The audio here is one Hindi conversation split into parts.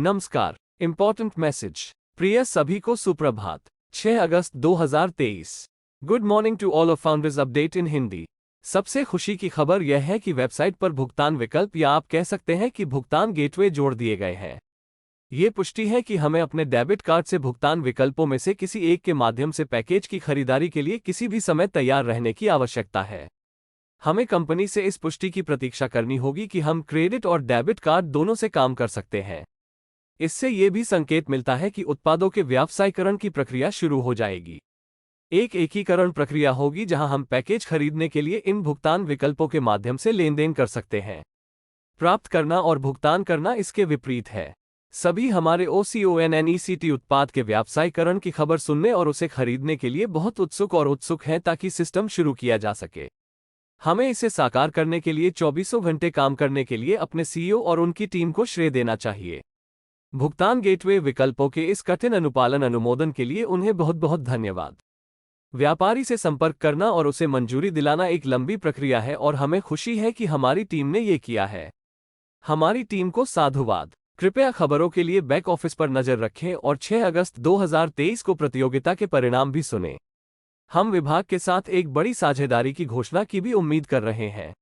नमस्कार। Important message. प्रिय सभी को सुप्रभात। 6 अगस्त 2023। Good morning to all of founders update in Hindi. सबसे खुशी की खबर यह है कि वेबसाइट पर भुगतान विकल्प या आप कह सकते हैं कि भुगतान गेटवे जोड़ दिए गए हैं। ये पुष्टि है कि हमें अपने डेबिट कार्ड से भुगतान विकल्पों में से किसी एक के माध्यम से पैकेज की खरीदारी के लिए किसी भी समय तैयार रहने की आवश्यकता है। हमें कंपनी से इस पुष्टि की प्रतीक्षा करनी होगी कि हम क्रेडिट और डेबिट कार्ड दोनों से काम कर सकते हैं। इससे यह भी संकेत मिलता है कि उत्पादों के व्यावसायीकरण की प्रक्रिया शुरू हो जाएगी। एक एकीकरण प्रक्रिया होगी जहां हम पैकेज खरीदने के लिए इन भुगतान विकल्पों के माध्यम से लेन देन कर सकते हैं। प्राप्त करना और भुगतान करना इसके विपरीत है। सभी हमारे OCONNECT उत्पाद के व्यावसायीकरण की खबर सुनने और उसे खरीदने के लिए बहुत उत्सुक हैं ताकि सिस्टम शुरू किया जा सके। हमें इसे साकार करने के लिए 24 घंटे काम करने के लिए अपने CEO और उनकी टीम को श्रेय देना चाहिए। भुगतान गेटवे विकल्पों के इस कठिन अनुपालन अनुमोदन के लिए उन्हें बहुत बहुत धन्यवाद। व्यापारी से संपर्क करना और उसे मंजूरी दिलाना एक लंबी प्रक्रिया है और हमें खुशी है कि हमारी टीम ने ये किया है। हमारी टीम को साधुवाद। कृपया खबरों के लिए बैक ऑफिस पर नजर रखें और 6 अगस्त 2023 को प्रतियोगिता के परिणाम भी सुनें। हम विभाग के साथ एक बड़ी साझेदारी की घोषणा की भी उम्मीद कर रहे हैं।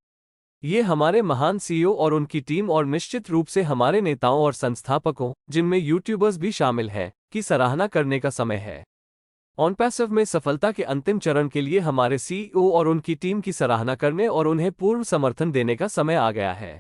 ये हमारे महान CEO और उनकी टीम और निश्चित रूप से हमारे नेताओं और संस्थापकों, जिनमें यूट्यूबर्स भी शामिल हैं, की सराहना करने का समय है। ऑनपैसिव में सफलता के अंतिम चरण के लिए हमारे CEO और उनकी टीम की सराहना करने और उन्हें पूर्ण समर्थन देने का समय आ गया है।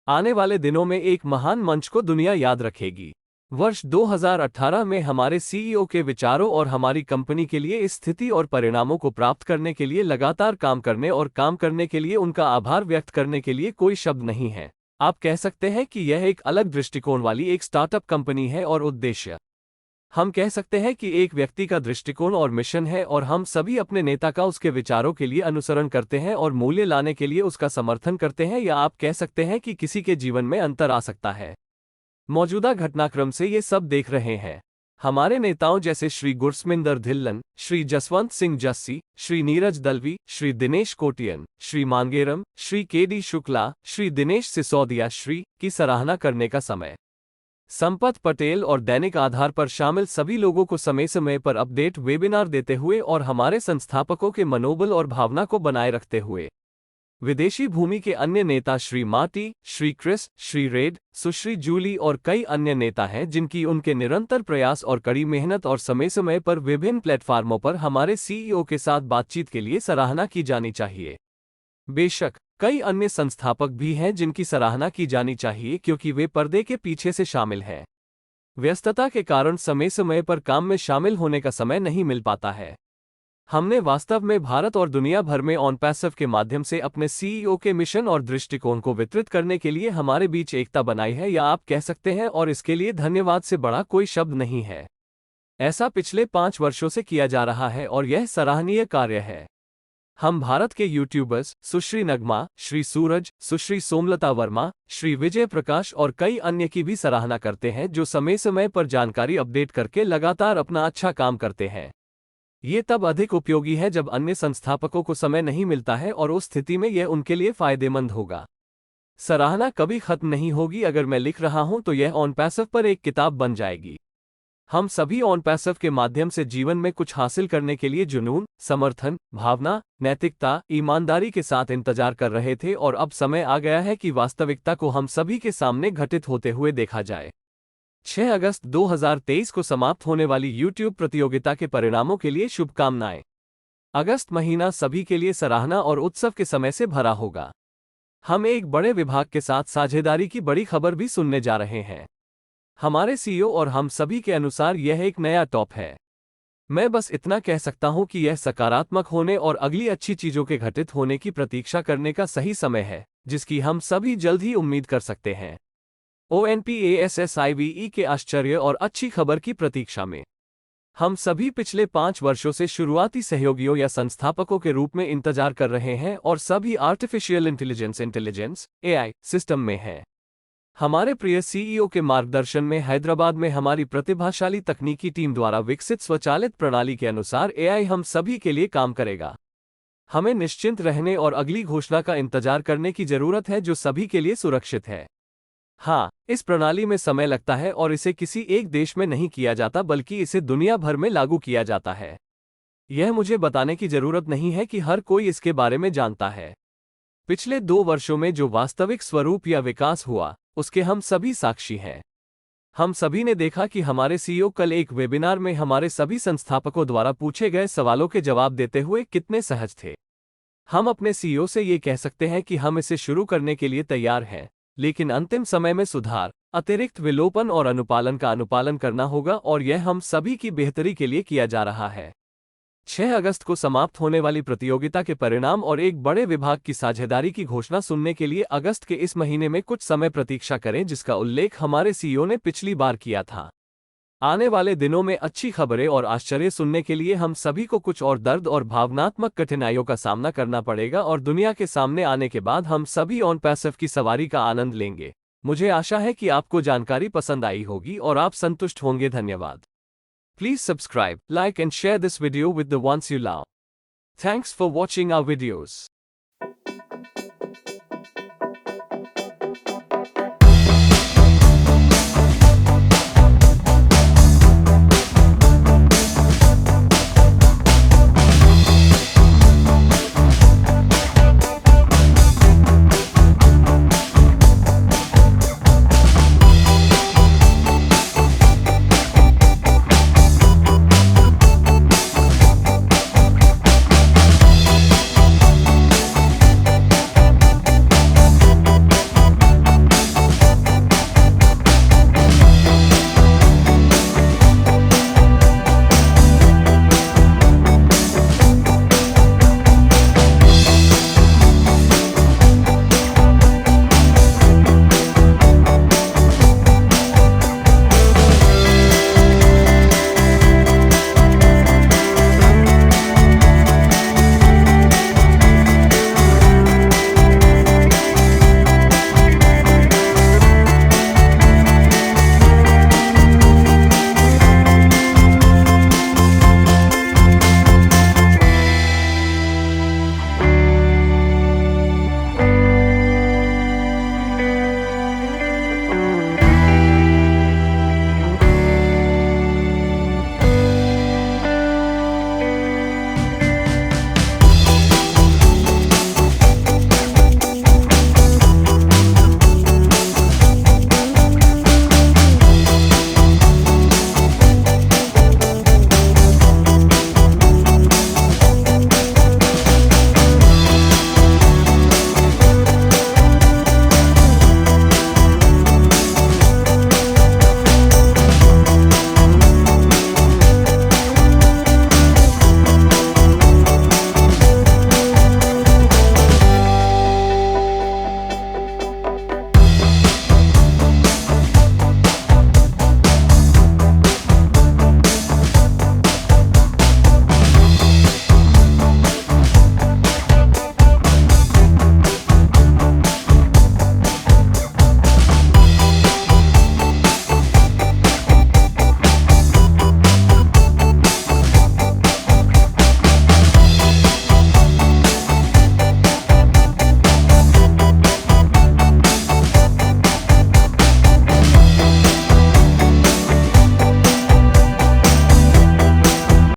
आने वाले दिनों में एक महान मंच को दुनिया याद रखेगी। वर्ष 2018 में हमारे CEO के विचारों और हमारी कंपनी के लिए इस स्थिति और परिणामों को प्राप्त करने के लिए लगातार काम करने के लिए उनका आभार व्यक्त करने के लिए कोई शब्द नहीं है। आप कह सकते हैं कि यह एक अलग दृष्टिकोण वाली एक स्टार्टअप कंपनी है और उद्देश्य, हम कह सकते हैं कि एक व्यक्ति का दृष्टिकोण और मिशन है और हम सभी अपने नेता का उसके विचारों के लिए अनुसरण करते हैं और मूल्य लाने के लिए उसका समर्थन करते हैं, या आप कह सकते हैं कि किसी के जीवन में अंतर आ सकता है। मौजूदा घटनाक्रम से ये सब देख रहे हैं। हमारे नेताओं जैसे श्री गुरस्मिंदर धिल्लन, श्री जसवंत सिंह जस्सी, श्री नीरज दलवी, श्री दिनेश कोटियन, श्री मांगेरम, श्री KD शुक्ला, श्री दिनेश सिसोदिया श्री की सराहना करने का समय। संपत पटेल और दैनिक आधार पर शामिल सभी लोगों को समय समय पर अपडेट वेबिनार देते हुए और हमारे संस्थापकों के मनोबल और भावना को बनाए रखते हुए। विदेशी भूमि के अन्य नेता Shri Marty, Shri Chris, Shri Reid, Sushri Julie और कई अन्य नेता हैं जिनकी उनके निरंतर प्रयास और कड़ी मेहनत और समय समय पर विभिन्न प्लेटफार्मों पर हमारे CEO के साथ बातचीत के लिए सराहना की जानी चाहिए। बेशक कई अन्य संस्थापक भी हैं जिनकी सराहना की जानी चाहिए क्योंकि वे पर्दे के पीछे से शामिल हैं। व्यस्तता के कारण समय समय पर काम में शामिल होने का समय नहीं मिल पाता है। हमने वास्तव में भारत और दुनिया भर में ऑनपैसिव के माध्यम से अपने CEO के मिशन और दृष्टिकोण को वितरित करने के लिए हमारे बीच एकता बनाई है, या आप कह सकते हैं, और इसके लिए धन्यवाद से बड़ा कोई शब्द नहीं है। ऐसा पिछले 5 वर्षों से किया जा रहा है और यह सराहनीय कार्य है। हम भारत के यूट्यूबर्स सुश्री नगमा, श्री सूरज, सुश्री सोमलता वर्मा, श्री विजय प्रकाश और कई अन्य की भी सराहना करते हैं जो समय समय पर जानकारी अपडेट करके लगातार अपना अच्छा काम करते हैं। ये तब अधिक उपयोगी है जब अन्य संस्थापकों को समय नहीं मिलता है और उस स्थिति में यह उनके लिए फायदेमंद होगा। सराहना कभी खत्म नहीं होगी। अगर मैं लिख रहा हूं तो यह ऑनपैसिव पर एक किताब बन जाएगी। हम सभी ऑनपैसिव के माध्यम से जीवन में कुछ हासिल करने के लिए जुनून, समर्थन, भावना, नैतिकता, ईमानदारी के साथ इंतजार कर रहे थे और अब समय आ गया है कि वास्तविकता को हम सभी के सामने घटित होते हुए देखा जाए। 6 अगस्त 2023 को समाप्त होने वाली YouTube प्रतियोगिता के परिणामों के लिए शुभकामनाएं। अगस्त महीना सभी के लिए सराहना और उत्सव के समय से भरा होगा। हम एक बड़े विभाग के साथ साझेदारी की बड़ी खबर भी सुनने जा रहे हैं। हमारे CEO और हम सभी के अनुसार यह एक नया टॉप है। मैं बस इतना कह सकता हूं कि यह सकारात्मक होने और अगली अच्छी चीजों के घटित होने की प्रतीक्षा करने का सही समय है, जिसकी हम सभी जल्द ही उम्मीद कर सकते हैं। ONPASSIVE के आश्चर्य और अच्छी खबर की प्रतीक्षा में हम सभी पिछले 5 वर्षों से शुरुआती सहयोगियों या संस्थापकों के रूप में इंतजार कर रहे हैं और सभी आर्टिफिशियल इंटेलिजेंस AI सिस्टम में हैं। हमारे प्रिय CEO के मार्गदर्शन में हैदराबाद में हमारी प्रतिभाशाली तकनीकी टीम द्वारा विकसित स्वचालित प्रणाली के अनुसार AI हम सभी के लिए काम करेगा। हमें निश्चिंत रहने और अगली घोषणा का इंतजार करने की जरूरत है जो सभी के लिए सुरक्षित है। हाँ, इस प्रणाली में समय लगता है और इसे किसी एक देश में नहीं किया जाता बल्कि इसे दुनिया भर में लागू किया जाता है। यह मुझे बताने की जरूरत नहीं है कि हर कोई इसके बारे में जानता है। पिछले 2 वर्षों में जो वास्तविक स्वरूप या विकास हुआ, उसके हम सभी साक्षी हैं। हम सभी ने देखा कि हमारे सीईओ कल एक वेबिनार में हमारे सभी संस्थापकों द्वारा पूछे गए सवालों के जवाब देते हुए कितने सहज थे। हम अपने सीईओ से ये कह सकते हैं कि हम इसे शुरू करने के लिए तैयार हैं, लेकिन अंतिम समय में सुधार, अतिरिक्त विलोपन और अनुपालन का अनुपालन करना होगा और यह हम सभी की बेहतरी के लिए किया जा रहा है। 6 अगस्त को समाप्त होने वाली प्रतियोगिता के परिणाम और एक बड़े विभाग की साझेदारी की घोषणा सुनने के लिए अगस्त के इस महीने में कुछ समय प्रतीक्षा करें, जिसका उल्लेख हमारे सीईओ ने पिछली बार किया था। आने वाले दिनों में अच्छी खबरें और आश्चर्य सुनने के लिए हम सभी को कुछ और दर्द और भावनात्मक कठिनाइयों का सामना करना पड़ेगा और दुनिया के सामने आने के बाद हम सभी ऑन पैसिव की सवारी का आनंद लेंगे। मुझे आशा है कि आपको जानकारी पसंद आई होगी और आप संतुष्ट होंगे। धन्यवाद। Please subscribe, like and share this video with the ones you love. Thanks for watching our videos.